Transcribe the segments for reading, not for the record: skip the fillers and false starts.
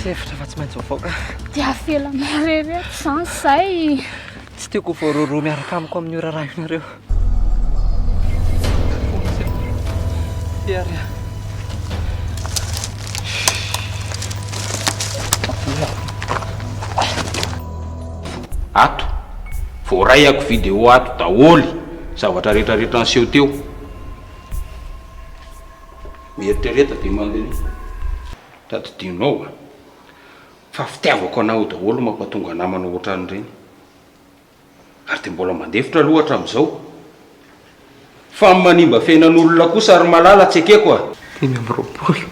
Sefitra fa tsy maintsy hovoaka. Dia fela marereto izany izay. Tsy tiako voaroroa miaraka amiko amin'ny ora rainareo. Fiary. Ato voarayako vidéo ato daholy zavatra rehetrarehetra nyseho teo. Mieritrereta dia mandeha tadidinao fa fitiavako anao daholo mampatonga namana ohatran'ireny ary dia mbola mandefitra lohatra amin'izao fa manimba fiainan'olona kosa ary malala tsy ekeko a. 520.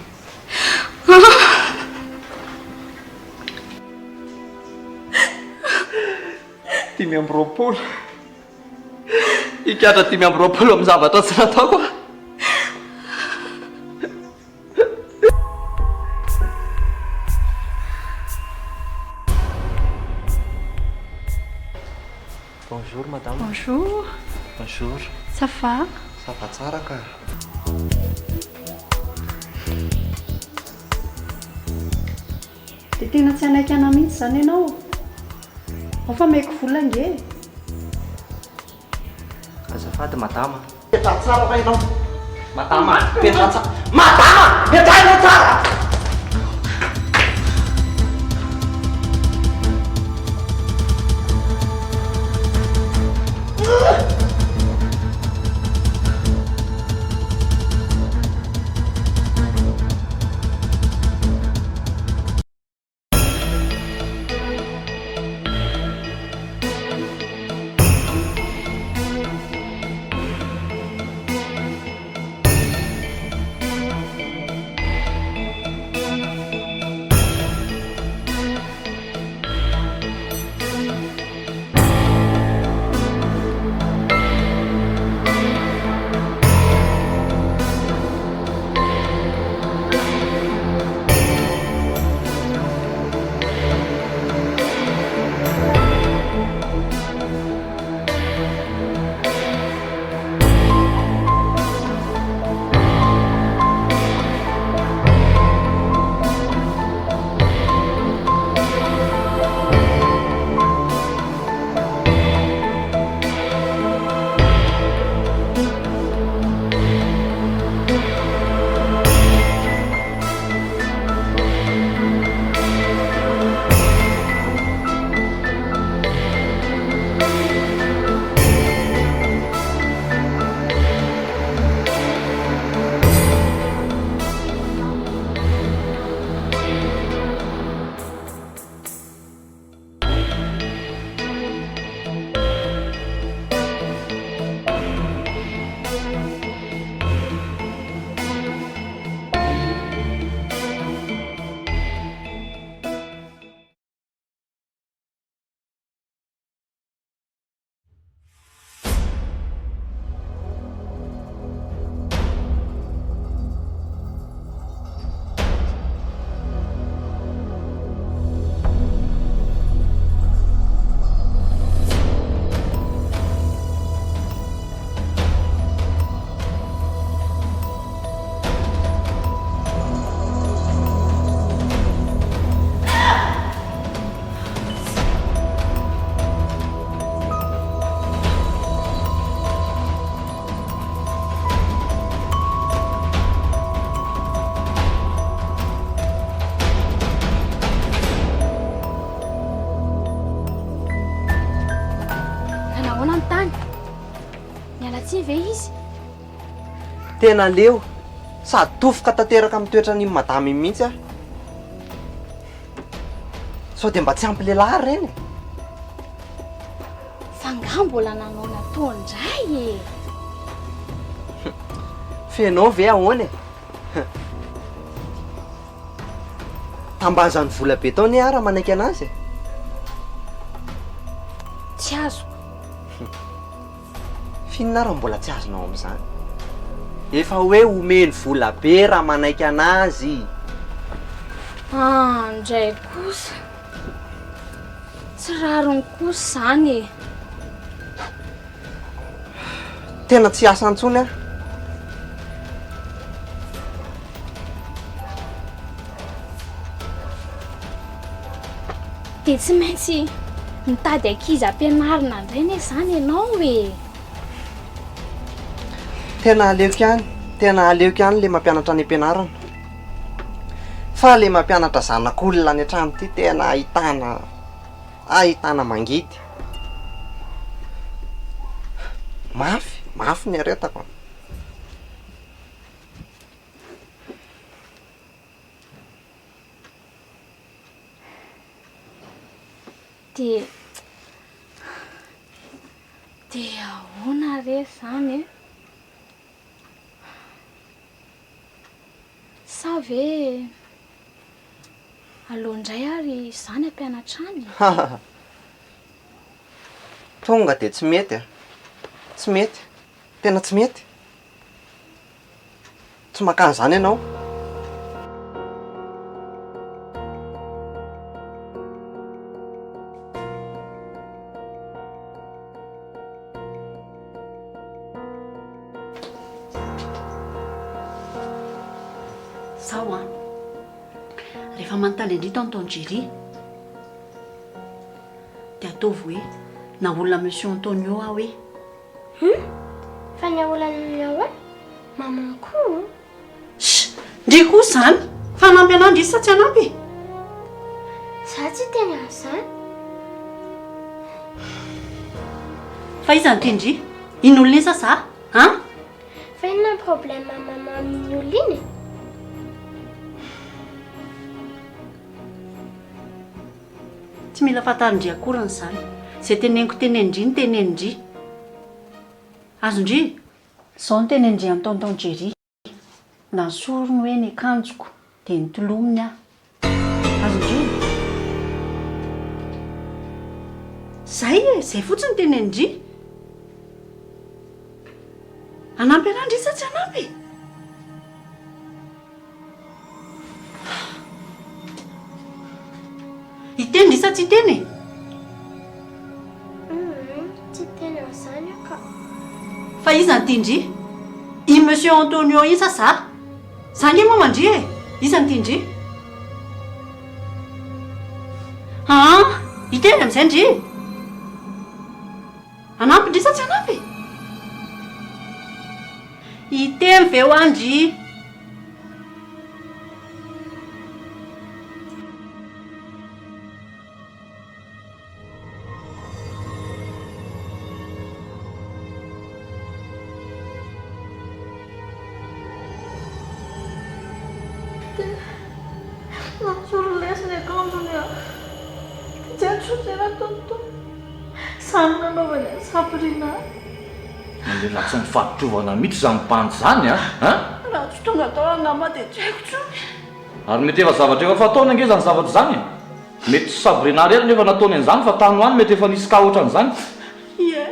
Dimy amby roapolo. Ikatra 520 amin'ny zavatra tsy nataoko. Bonjour madame. Bonjour. Bonjour. Ça va? Ça va tsara ka. Dia tena tsy anaikana mihitsy izany ianao. Fa maiko vola nge. Azafady madama. Petra tsara fa ianao. Madama, petra tsara. Madama, petraina tsara. Tena leo sady tofoka tanteraka amin'ny toetrany madama mihitsy a. Sao dia mba tsy ampy lehilahy reny. Fa ngah mbola nanao nataondray e. Fenao ve ahoana e? Tambazany vola be tao ny ara manaiky anazy e. Tsy azoko. Finnà raha mbola tsy azonao amin'izany. Efa hoe omeny vola be raha manaiky anazy. Andray kosa. Tsy rariny kosa izany e. Tena tsy asa antsony a. dia tsy maintsy mitady ankizy ampianarina indrainy izany ianao hoe. Tena aleoko ihany le mampianatra any ampianarana. Fa le mampianatra zanak'olona any an-trano ty tena ahitana mangidy. Mafy ny aretako. Dia ahoana re izany? Sa ve alohandray ary izany ampianatra any? Tonga dia tsy mety. Tsy mety. Tena tsy mety. Tsy makany izany ianao. Zaho rehefa manontany andrito ny Tanjery dia ataovy hoe na olona Monsieur Antonio aho hoe fa ny olana hoe mamankoa. Ndry koa izany fa nampy anao ndry sa tsy anampy? Za tsy tena izany. Fa iza ny tendry? Ino olona isa za? Fa inona ny problème mama amin'ny olona iny? Tsy mila fantarindry akorany izany. Izay teneniko tenendry ny tenendry. Azondry? Izao ny tenendry amin'ny Tanjery. Nasorony hoe ny akanjoko dia nitolominy aho. Azondry? Zay fotsiny tenendry. Anampy anandry isa tsy anampy? Itendry isa tsy iteny? Tsy tena izany ka. Fa iza ny tendry? I Monsieur Antonio isa za? Zange moa mandry e? Iza ny tendry? Itendry amin'izay ndry? Anampy ndry sa tsy anampy? Iteny ve ho andry? Suruh les ni kamu dunia. Jangan sudah tonton. Sana no benda Sabrina. Nandeha latsa ny fahatrovana mihitsy izany mpanjy izany Raha tsy tonga tao angamba dia tsy haiko tsony. Ary mety efa zavatra efa fataony ange zany zavatra izany. Mety tsy Sabrina rery nefa nataony an'izany fa tanoany mety efa nisy ka ohatran'izany. Ie.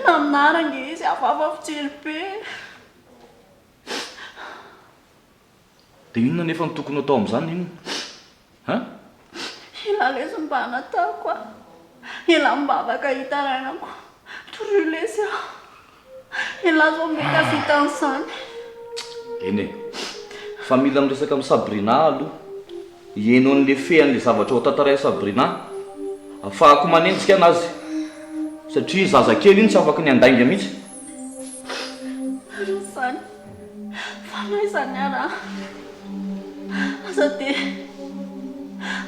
Naminaranga izy hafahafa fijery be. Dia inona nefa ny tokony atao amin'izany inona? Ilalesy mba nataoko aho. Ila mibavaka hitarainako. Toroilesy aho. Ila zao meka vitan'izany. Eny e, fa mila miresaka amin'ny Sabrina aloha. Ieno an'le fean'le zavatra ho tantaray Sabrina. Ahafahako manenjika anazy. Satria zazakely iny tsy afaka ny andainga mihitsy. Izany. Fanahy izany araha. Asa dia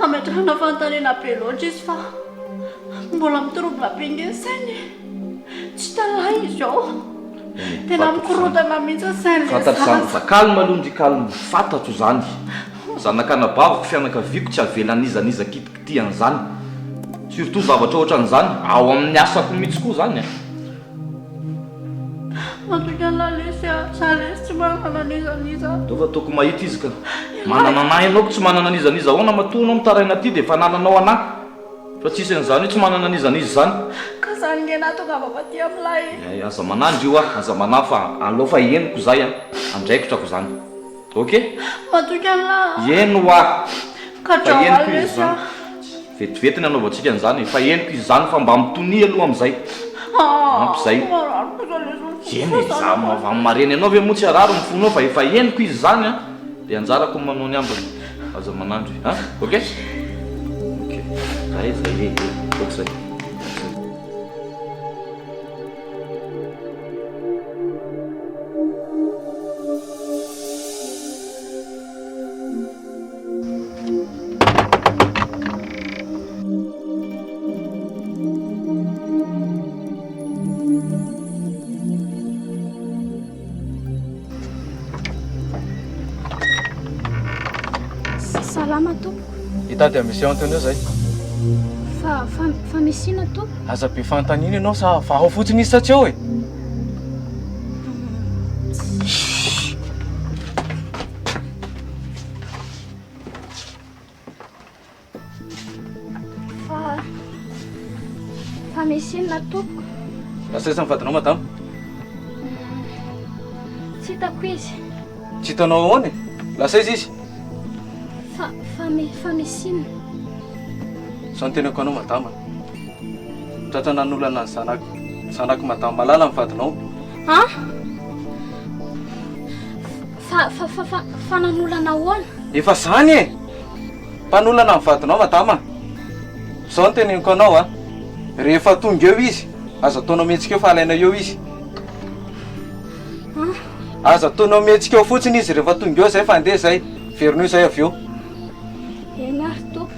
ametrahana fantarina be loatra izy fa mbola mitorobona be nge sainy. Tsy talahy izy ao. Tena mikorotana mihitsy sainy. Fantatro izany fa kalma aloha ndry kalma. Fantatro izany. Zanak'anabaviko fianakaviako tsy avelan'izaniza kitikitian'izany. Surtout zavatra ohatran'izany ao amin'ny asako mihitsy koa izany. Matoka lalesy salesy tsy manana nizaniza. Tova toko mahita izy ka manana anahy ianao ko tsy manana nizaniza ahoana matoanao mitaraina aty dia efa nananao anahy. Fa tsisy an'izany hoe tsy manana nizaniza izany. Ka izany nge natonga avapaty amin'ilay. Aza manandry io aza manah fa alao fa henoko izay andraikitrako izany. Ok? Matoka la. Eno a. Ka fa henoko izy lesy izany. Vetivety ny anaovantsika an'izany fa henoko izy izany fa mba mitony aloha amin'izay. Amp'izay. Eny za mareny ianao ve moa tsy araro ny fonao fa efa henoko izy izany dia anjarako manao ny ambiny. Aza manandry. Ok? Ok. zay zay. Salama tompo. Hitady misy antony eo zay. Fa misina tompo. Aza mpifantanina ianao sa fa ao fotsiny izy satria hoe. Fa misina tompo. Lasa izy mivadinao madama? Tsy hitako izy. Tsy hitanao ahoana? Lasa izy? Fa misina. Sao teneko anao madama. Tratra nanolana ny zanako madama malala mivadinao. Ha? Fa nanolana ahoana? Efa zany e! Mpanolana mivadinao madama. Sao teneko anao a. Rehefa tonga eo izy, aza ataonao mihetsika eo fa alaina eo izy. Aza ataonao mihetsika eo fotsiny izy rehefa tonga eo zay fa andeha zay. Verina io zay avy eo. Eny ary tompo.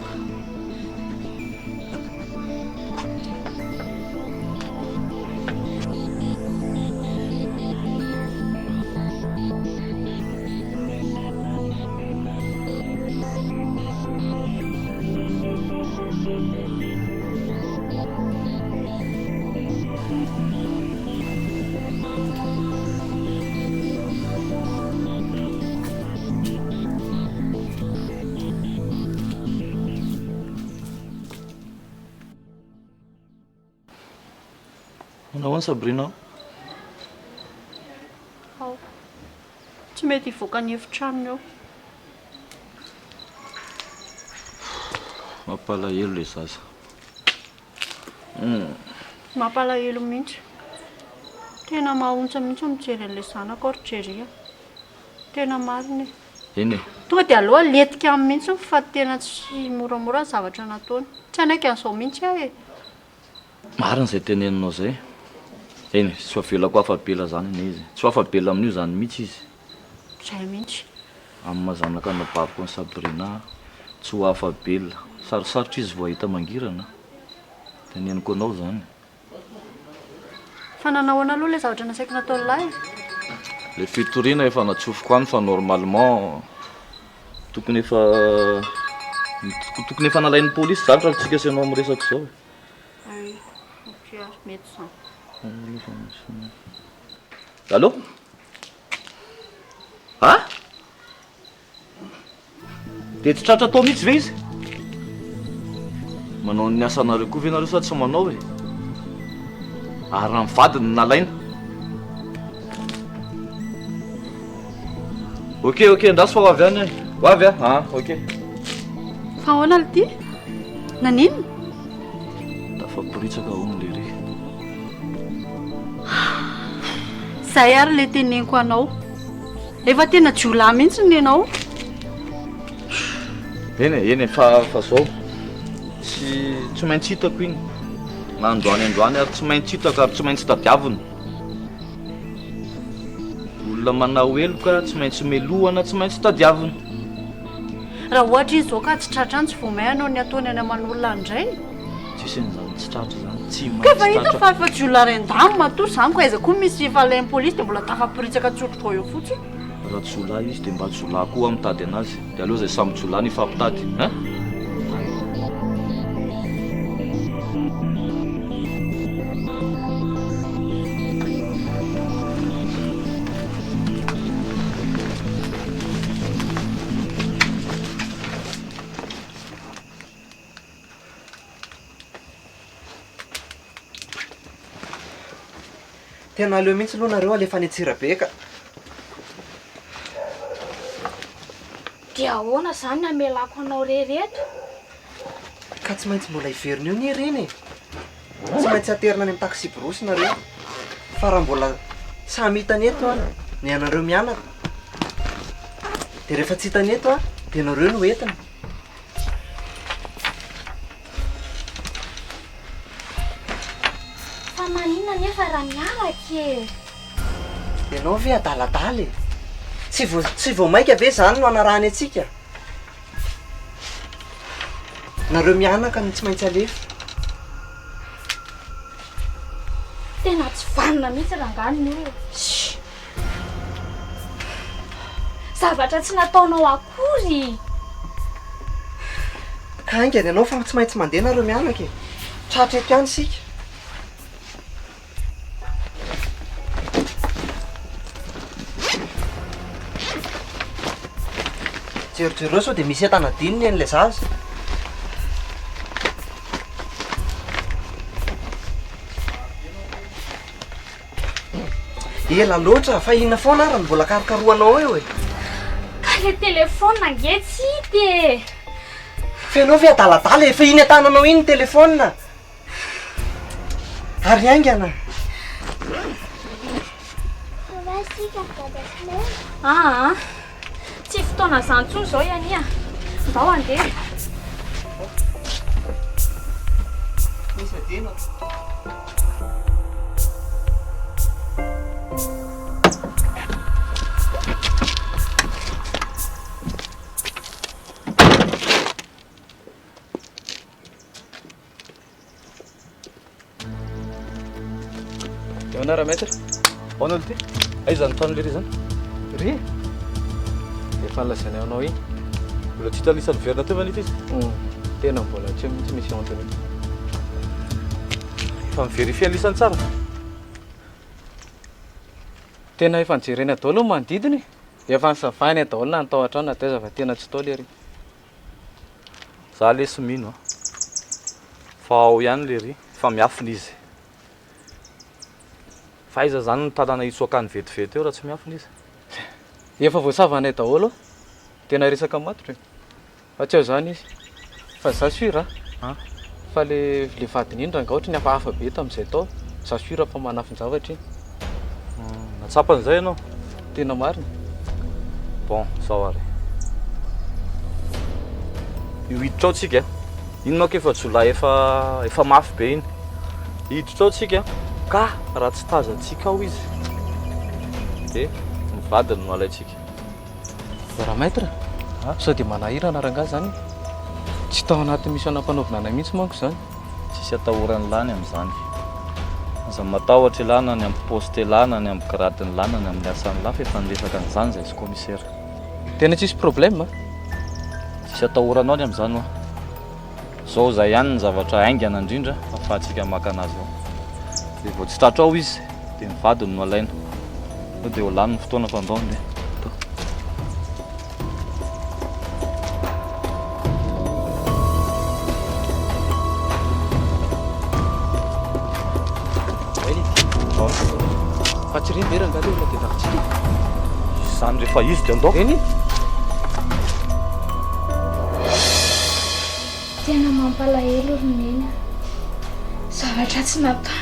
Nahoana Sabrina? Tsy mety hivoaka ny efitranony eo. Mampalahelo le zaza. Mampalahelo mihitsy. Tena mahontsa mihitsy mijery an'ilay zanako ary jery. Tena marina. Eny e. Tonga dia aloha letika amin'ny mihitsy fa tena tsy moramora ny zavatra nataony. Tsy anaiky an'izao mihitsy aho e. Marina izay teneninao zay. Eny, tsy favelako afabela zany ane izy. Tsy afabela amin'io zany mihitsy izy. Zay mihitsy. Amin'ny mazanaka nababako ny Sabrina, tsy ho afabela. Sarosarotra izy vao ahita mangirana. Teneniko anao zany. Fa nanahoana aloha ilay zavatra nasaiko nataony lahy. Le fitoriana efa natsofoko any fa normalement tokony efa nalain'ny polisy zany raha tsika asianao amin'ny resaka zao. Ay, ok, mety zany. Allô? Ha? Dia tsy tratra tao mihitsy ve izy? Manao ny asanareo koa ve nareo sa tsy manao e? Ary raha mivadiny nalaina. Ok, ndraso fa ho avy any. Ho avy a? Ah, ok. Fa ahoana le ty? Nanino? Tafaporitsaka hono le ry. Zay ary le teneniko anao. Efa tena jiolahy mihitsy ny anao. Eny fa zao. Tsy maintsy hitako iny. Na androany ary tsy maintsy hitako ary tsy maintsy tadiavina. Olona manao heloka tsy maintsy melohana, tsy maintsy tadiavina. Raha ohatra izy zao ka tsy tratra tsy vao may anao ny ataony any aman'olona andray. Tsisy zany tsy tratra zany. Tsy Ka fa maintsy hita tratra. fa jiolahy ren-damo matory zany ko aiza koa misy valain'ny polisy dia mbola tafaporitsaka tsotroko eo fotsiny. Raha jolahy izy dia mba jolahy koa mitady anazy. Dia aleo zay samy jolahy ny fampitady. Tena aleo mihitsy aloha nareo alefa any Antsirabe ka. Dia ahoana zany namelako anao rehereto? Ka tsy maintsy mbola hiverina eo ny reny e. Tsy maintsy aterina any amin'ny taxi brosy nareo. Fa raha mbola samy hitany eto a, ny anareo mianaka. Dia rehefa tsy hitany eto a, dia nareo no entina. nefa raha miaraka e. Ianao ve adaladala e? Tsy vao maika ve zany no anarahany atsika? Nareo mianaka no tsy maintsy alefa. Tena tsy vanina mihitsy ranganiny io. Zavatra tsy nataonao akory. Ka aingana ianao fa tsy maintsy mandeha nareo mianaka e. Tratra eto ihany sika. Jerojereo sao dia misy entana dininy an'ilay zaza. Ela loatra fa inona foana ary mbola karokaroanao eo e. Ka le telefona nge tsy hity e. Fa ianao ve adaladala e? Fa iny an-tananao iny telefona. Ary aingana. Tsy fotoana zany intsony zao iania. Mba ho andeha. Misy adino. Eonara maître? Hoan'olo ty? Aiza ny taon'le ry zany? Ry? Efa nolazainy anao iny. Mbola tsy hitalisany verina teo va nity izy? Tena mbola tsy mihitsy misy antony. Fa miverifia lisany tsara. Tena efa nijerena daholo ny manodidiny. Efa nisavahany daholo na nitao hatrany na taiza fa tena tsy tao le ry. Za le sy mino fa ao ihany le ry fa miafina izy. Fa iza zany ny tanàna itsoakany vetivety eo raha tsy miafina izy. Efa voasavanay daholo. Tena resaka matotra. Fa tsy ao zany izy. Fa j'assure fa le vadiny iny ranga ohatra ny hafahafa be tamin'izay tao. J'assure fa manafy ny zavatra iny. Natsapan'izay ianao? Tena marina. Bon, zao ary. Io hiditra ao tsika. Iny manko efa jolahy efa mafy be iny. Hiditra ao tsika ka raha tsy tazantsika ao izy dia mivadiny no alaitsika. Raha maître, sao dia manahirana rangahy zany. Tsy tao anaty misy anam-panaovana mihitsy manko zany. Tsisy atahorany lany amin'izany. Aza matahotra ilana ny amin'ny poste ilana ny amin'ny gradiny ilana ny amin'ny asany lafa efa niresaka an'izany zay sy commissaire. Tena tsisy problème. Tsisy atahoranao ny amin'izany hoa. Zao zay ihany ny zavatra haingana indrindra ahafahantsika maka anazy ao. Dia vao tsy tratra ao izy dia mivadiny no alaina. Dia ho lany ny fotoana fandaony dia. Fa tsy reny rangahy leo na dia nafitsika. Izany rehefa izy dia andao. Eny? Tena mampalahelo roneny. Zavatra tsy natao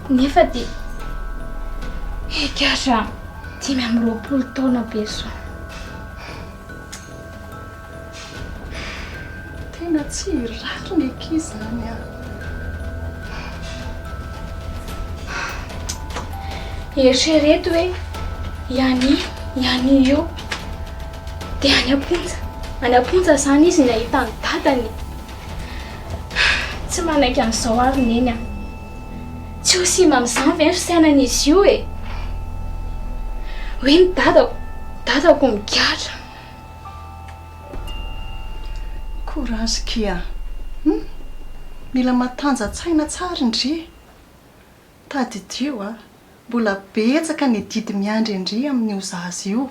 nefa dia ekatra 5 taona be zao. Tena tsy ratsy ny ankizy zany a. Eritrereto hoe ihany io dia any Aponja zany izy ny ahita ny dadany. Tsy manaiky an'izao ary neny a. Tsy ho simba amin'izany ve ny fisainan'izy io e. Hoe ny dadako migatra. Courage kia. Mila matanjatsaina tsara indri. Tadidio a. Mbola betsaka ny didy miandry indri amin'io zaza io.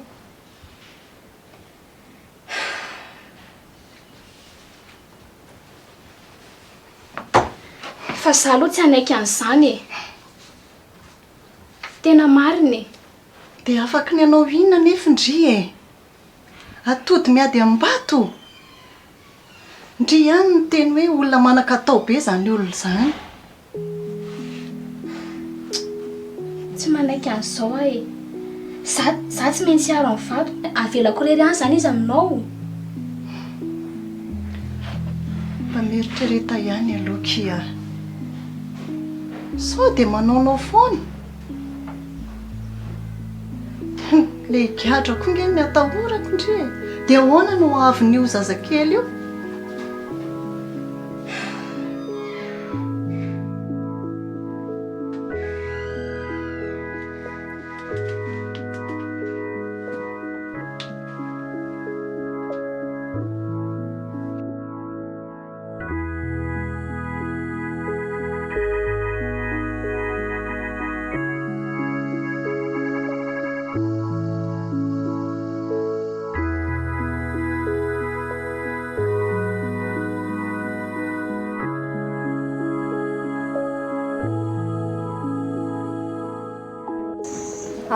Fa za aloha tsy hanaiky an'izany e. Tena marina e. Dia afaka ny anao inona nefa indri e. Atody miady am-bato. Ndry ihany ny teny hoe olona manan-katao be zany olona zany. Tsy manaiky an'izao e. Za tsy maintsy aro amin'ny vato. Avelako rery any zany izy aminao. Mba mieritrereta ihany aloha kia. sao dia manaonao foana le giatra koa nge ny atahorako ndre dia ahoana no avin'io zazakely io.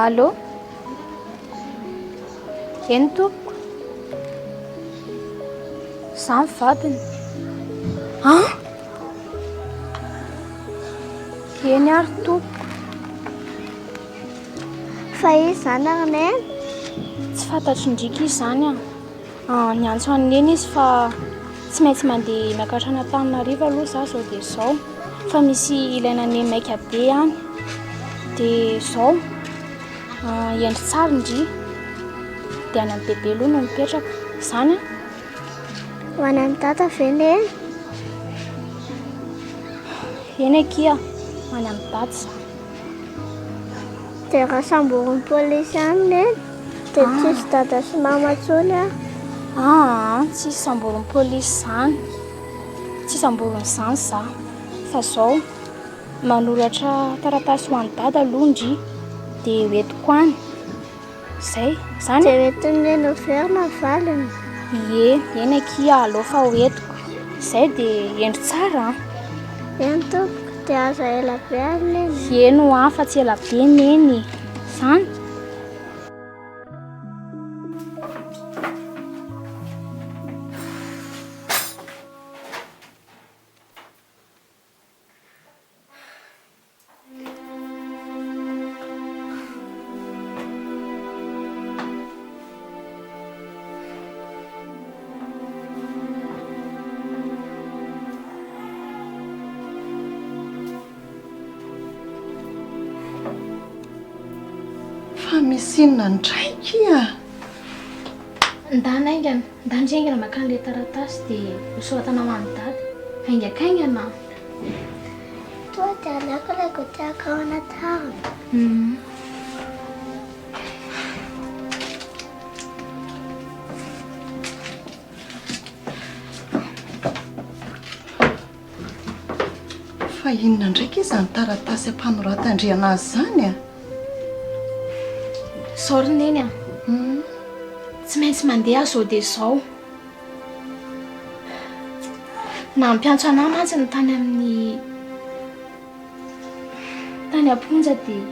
Allô? Eny tompoko? Za mivadina. Ah? Eny ary tompoko. Fa izy zany agnanay? Tsy fantatro ndrika izy zany ny antso an'eny izy fa tsy maintsy mandeha miakatra Antananarivo aloha za zao dia zao. Fa misy ilaina ny maika be any. Dia zao endry tsara ndry dia any amin'ny bebe aloha no mipetraka zany Ho any amin'ny tata ve ny eny akia any amin'ny dady za. dia raha samborin'ny polisy any ny dia tsisy dada sy mama ntsony Tsy samborin'ny polisy zany, tsy samborin'ny zany za fa zao manoratra taratasy ho an'ny dada aloha ndry dia hoentiko any zay zany. dia hoentiny hoe noverina valiny. Eny akia aloha fa hoentiko zay dia endry tsara Eny tompoko dia azo ela be alina eny. eno fa tsy ela be neny zany. Fa misinona ndraiky Ndanaingana ndandraingana makany le taratasy dia hosoratana ho an'ny dady aingakaingana. Toa dia aleoko ilay gotiaka ao anaty harona. fa inona ndraiky izy ny taratasy ampanoratandriana azy zany Sorry eny tsy maintsy mandeha zao dia zao. Na mpiantso anahy mantsy ny tany amin'ny tany amponja dia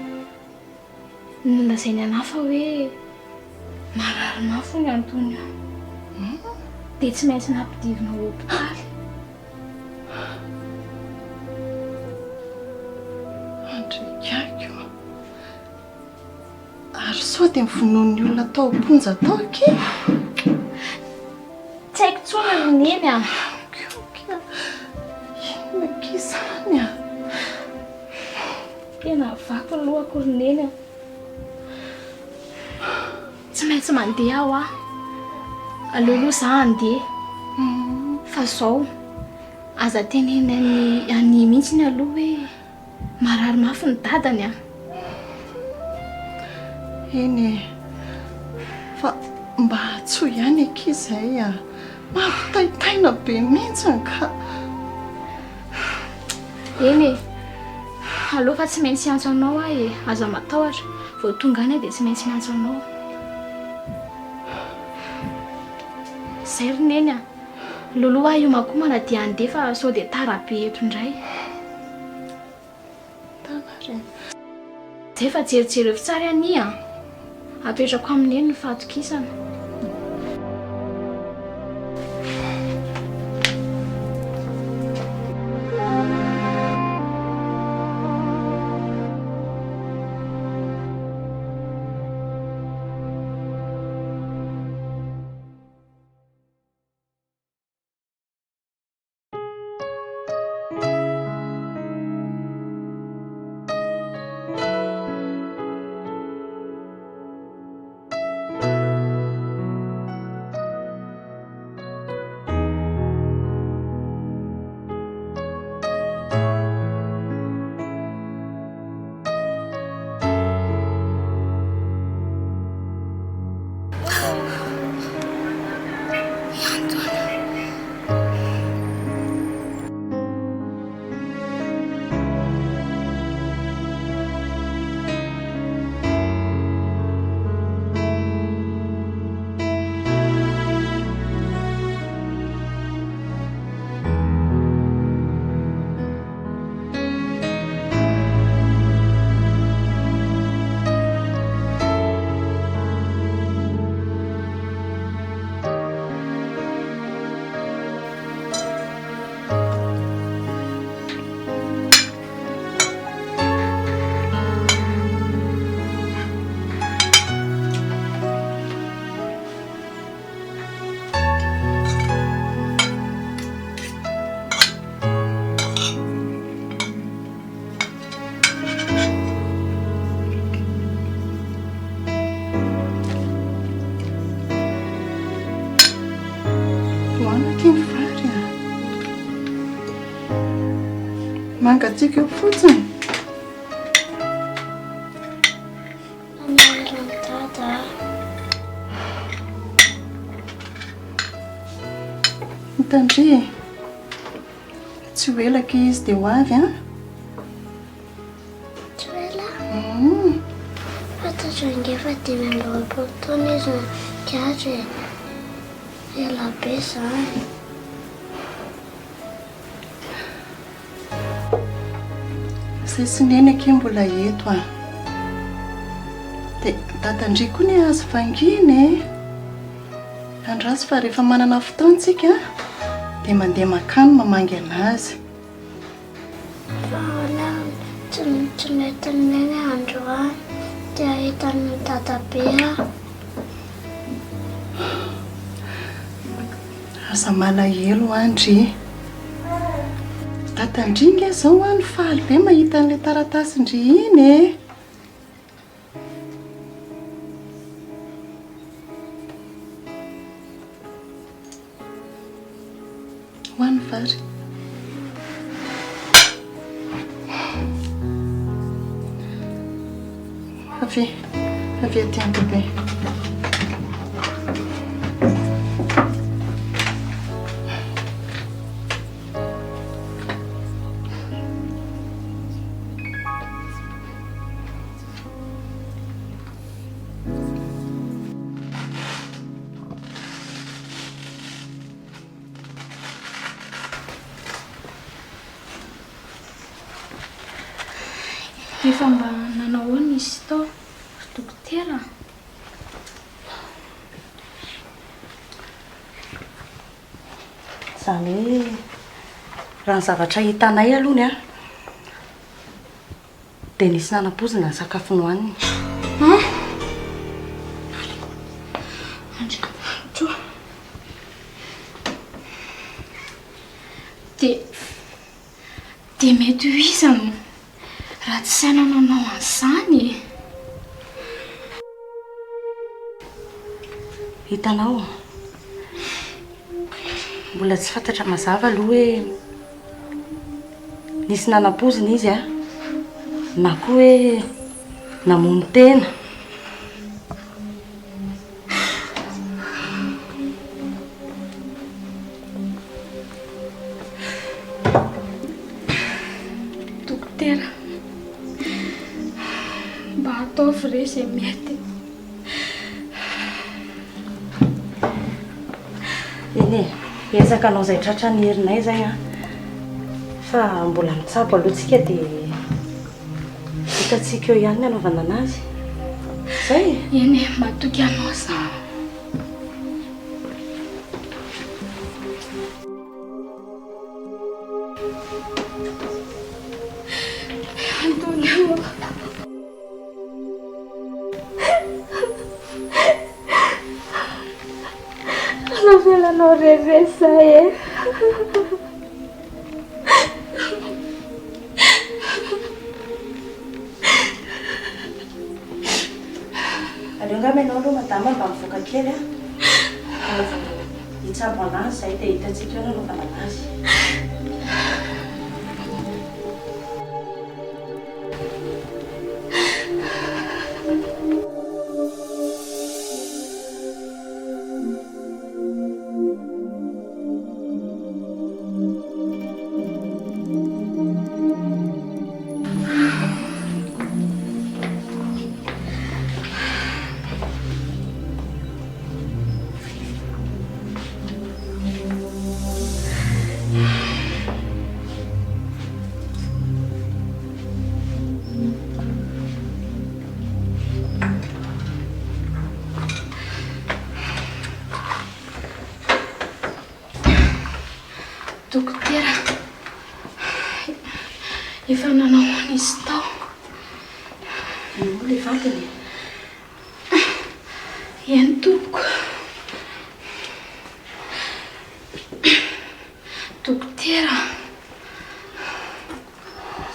nolazainy anahy fa hoe marary mafy ny Antonio dia tsy maintsy nampidirina ao hôpitaly. andrikako ary sao dia mivonoan'ny olona tao amponja tao ke Tsy haiko tsony ny eny inakizany tena vaky ny lohako ny eny tsy maintsy mandeha aho aleoloha za andeha fa zao aza teneny any mihitsy ny aloha hoe marary mafy ny dadany eny fa mba tsoa ihany akizay mampitaitaina be mihitsy ka eny aloha fa tsy maintsy antso anao aza matahotra vao tonga any dia tsy maintsy miantso anao zay ry neny loloha io makomana dia andeha fa sao dia tara be eto indray zay fa jerijery evo tsara any apetrako amin'eny ny fahatokisana. mangatsika eo fotsiny. Dada. Mitandry tsy ho elaka izy dia ho avy a. Tuela? Fantatro angefa 5 taona izy gadry ela be izany. Izay sy neny ake mbola eto a. Dia Dadandry koa ny azo vanginy e. Andraso fa rehefa manana fotoantsika dia mandeha makany mamangy anazy. Fa hola tsy mety neny androany dia ahitany dadabe aho. Aza malahelo Andry. Dadandry nge zao any faly be mahita an'ilay taratasindry iny e. Hoany vary. Avy aty an-bebe. Efa mba nanahoana izy tao dokotera? Izany hoe raha ny zavatra hitanay alohany a dia nisy nanam-pozina ny sakafo nohaniny. Andriamanitra. Dia mety ho izany raha tsy saina nanao an'izany. Hitanao, mbola tsy fantatra mazava aloha hoe nisy nanam-pozina izy a na koa hoe namono tena. Dokotera, mba ataovy re izay mety. Eny e, ezaka anao izay tratra ny herinay zay a. Fa mbola mitsabo alohantsika dia hitantsika eo ihany ny anaovana anazy. Zay e. Eny e, matoky anao izany. Antony. Navelanao revesa e. Aleo nga menao aloha madama mba mivoaka kely a. Hitsabo anazy zay dia hitantsika eo ny anaovana anazy. Dokotera, efa nanahoana izy tao. Ino ilay vatany? Eny tompoko. Dokotera.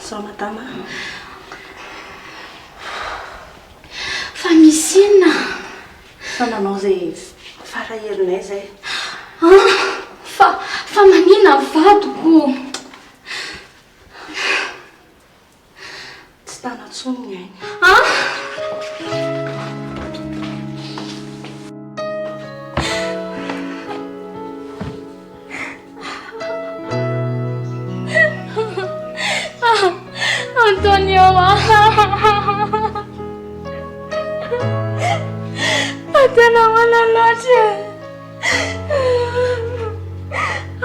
Sao madama? Fa misy inona? Fa nanao izay faraherinay zay. Fa manina vadiko. sonony ainy. Antonio, tena mana loatra.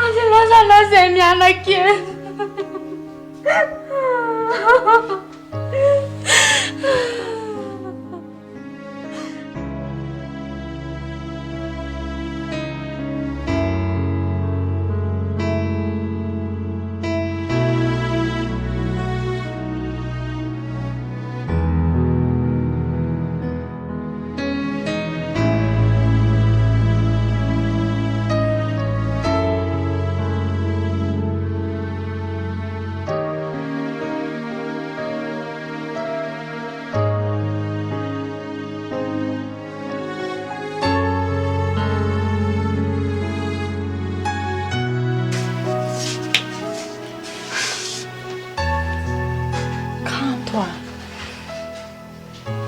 Aza lozana izay mianaka eny.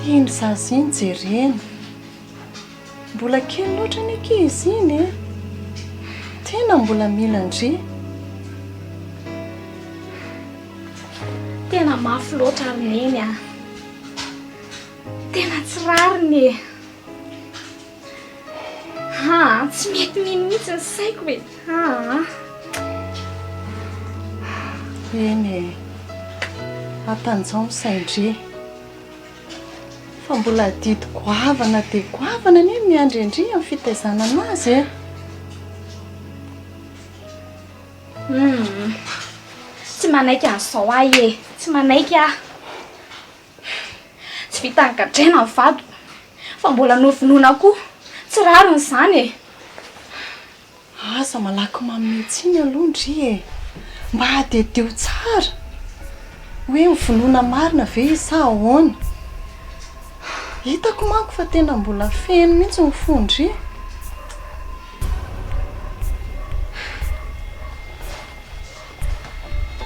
Ino zazy iny jereny, mbola kely loatra ny ankizy iny e, tena mbola mila ndry. Tena mafy loatra ary neny a, tena tsy rariny e. Tsy mety mihitsy ny saiko e. Eny e, atanjao ny saindre. Fa mbola didy goavana dia goavana ny miandrendry amin'ny fitaizana anazy e. Tsy manaiky an'izao ahy e, tsy manaiky aho. Tsy vita nikadraina ny vado, fa mbola nofinona koa, tsy rariny izany e. Aza malaky mametsy iny aloha ndry e, mba hadedio tsara. Hoe mivonona marina ve izy sa ahoana? Hitako manko fa tena mbola feno mihitsy ny fondry.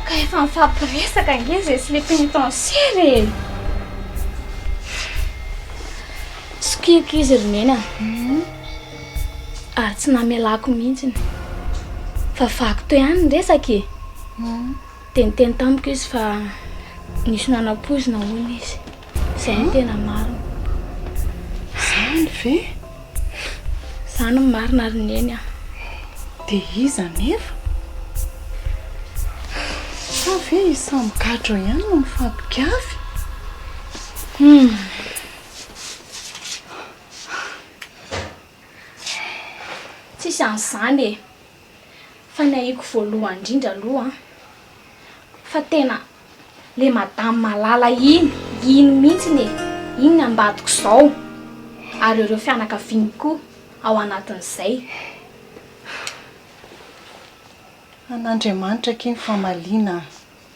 Ka efa mifampiresaka angeza sy le pénitentiaire e. Sokiko izy ronena. Ary tsy namelako mihitsy. Fa vaky toy ihany ny resaka e. Dia niteny tamiko izy fa nisy nanam-poizina hono izy. Izay no tena marina. Izany ve? Izany no marina ary neny a. Dia iza nefa? Sa ve izy samy gadro ihany no mifampigiafy? Tsisy an'izany e. Fa ny ahiko voalohany indrindra aloha fa tena le madame malala iny mihitsiny e. Iny ny ambadiko izao. Ary ireo fianakaviany koa ao anatin'izay. An'Andriamanitra kiny famaliana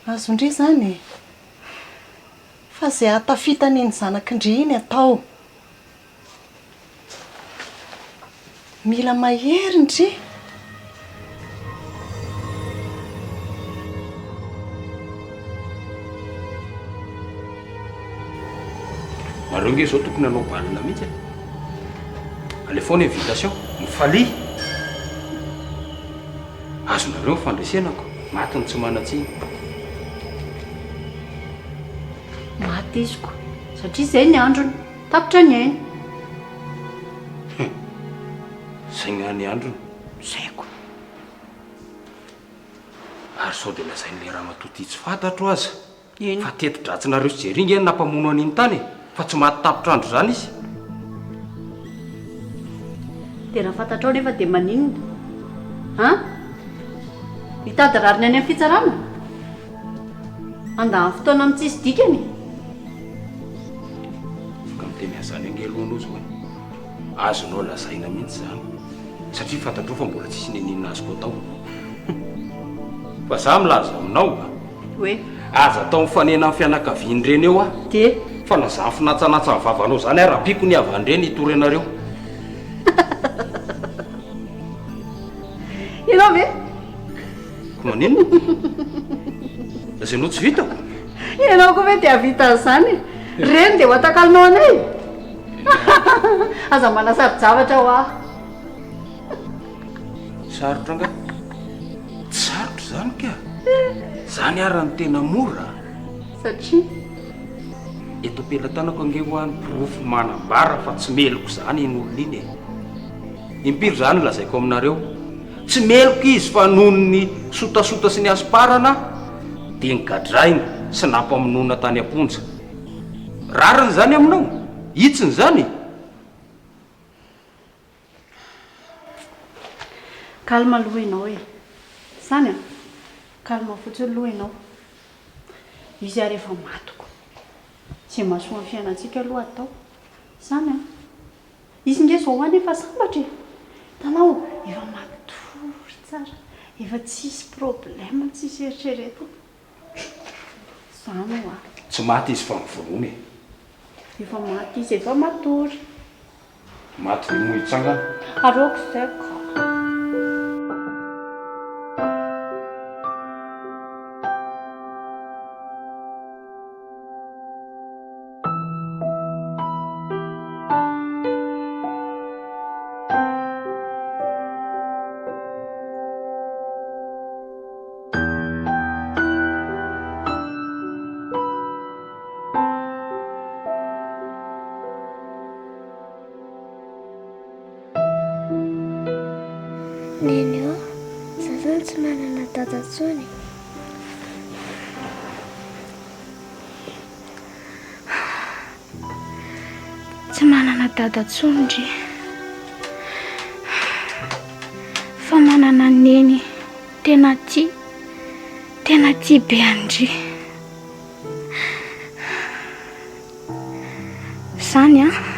azo ndry izany e. Fa izay hatafitany ny zanakindry iny atao. Mila mahery ndry. Mareo nge izao tokony hanao balina mihitsy e. Lefona invitation, mifalia. Azonareo fandresenako, matiny tsy manatsiny. Maty iziko, satria izay ny androny, tapitra ny ainy. Zay nga ny androny, zaiko. Ary sao dia lazainy le raha matoty tsy fantatro aza. Fa teti-dratsinareo sy jeringa eny nampamono an'iny tany e. Fa tsy maty tapitra andro zany izy. Dia raha fantatrao nefa dia maninona? Hitady rariny any amin'ny fitsarana? Andany fotoana amin'ny tsisy dikany? Ka miteny azany angelohanao zao e. Azonao lazaina mihitsy zany. Satria fantatrao fa mbola tsisy neninina azy koa tao. Fa za milaza aminao hoe aza atao mifanena amin'ny fianakaviany reny eo dia fa laza finatsanatsa ny vavanao zany arapiko ny avan'ireny hitorenareo. ianao ve? Ko maninona? Lazainao tsy vitako? ianao koa hoe dia vita zany reny dia ho atakalinao anay aza manasarojavatra ho aho sarotra nga tsy sarotra zany ka zany arany tena mora satria eto ampelantanako ange ho any pirofo manambara fa tsy meloko zany iny olona iny e impiry zany lazaiko aminareo tsy meloko izy fa noho ny sotasota sy ny asparana dia nygadraina sy nampamonona tany amponja rariny zany aminao hitsiny zany kalma aloha ianao e zany a kalma fotsiny aloha ianao izy ary efa matoko zay mahasoa ny fiainantsika aloha atao zany a izy nge zao hoany efa sambatra e tanao efa matory tsara efa tsisy problème tsisy eritreretina zany a tsy maty izy fa mivolony efa maty izy efa matory maty ny mohitsangana aroako zay ka Neny eo, za zany tsy manana dada intsony. Tsy manana dada intsony ndry fa manana neny tena tia be andry zany a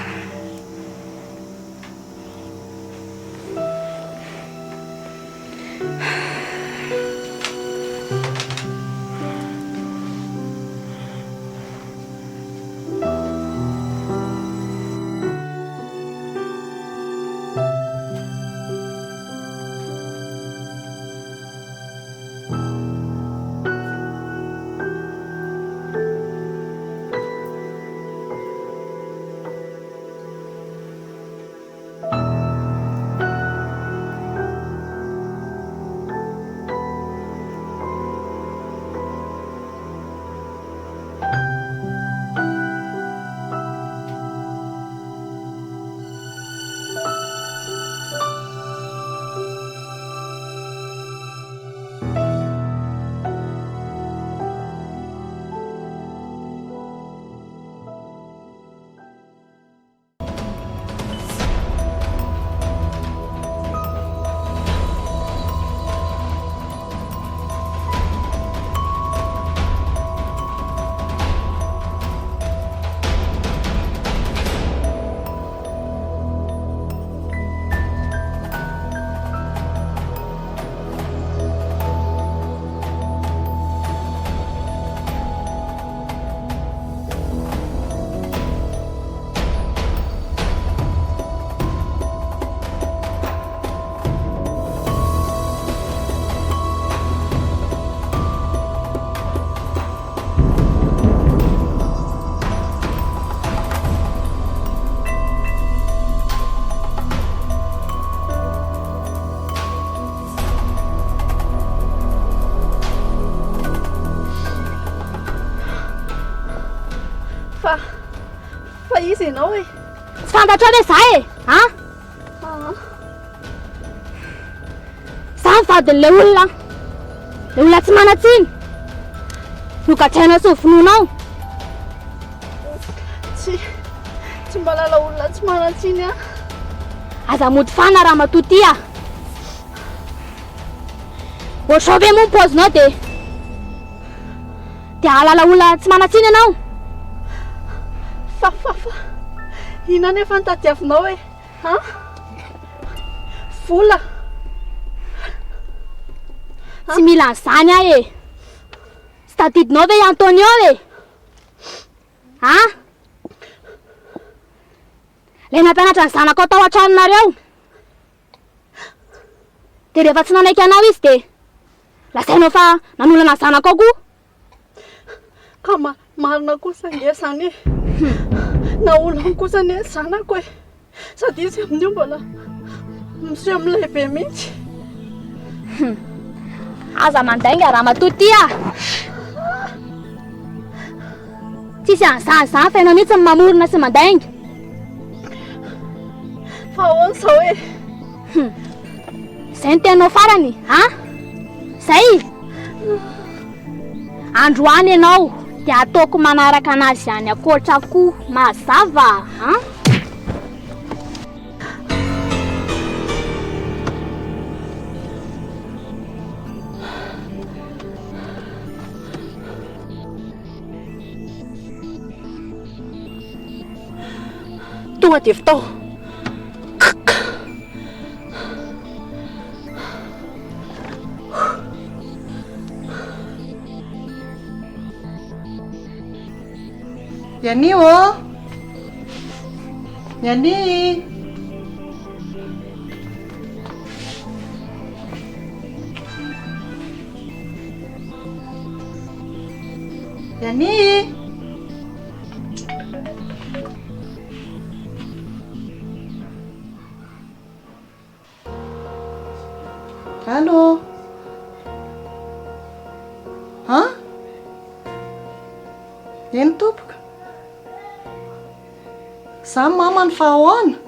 fa izy ianao e tsy fantatra hoe za e a za mivadin'le olona tsy manatsiny nogatraina sy vononao tsy mbalala olona tsy manatsiny a aza mody fana raha matoty a ohatrao ve moa pozinao dia halala olona tsy manatsiny ianao fa ina nefa ny tadiavinao e vola tsy mila n'izany ahy e sy tadidinao ve Antonio e le nampianatra ny zanako tao an-tranonareo dia rehefa tsy nanaiky anao izy dia lazainao fa nanolana ny zanako koa ka marina kosa nge zany na olona kosa ny zanako e sady izy amin'io mbola misy amin'lehibe mihitsy. Aza mandainga raha matotya tsisy an'izany fiainao mihitsy ny mamorona sy mandainga fa ahoana zao e zay ny tenao farany zay androany ianao dia ataoko manaraka anazy any akoatra koa mazava tonga dia vitao. Yani oh, Yani. Yani. Halo. Hah? Eny tompoko. Za mama ny fa ahoana?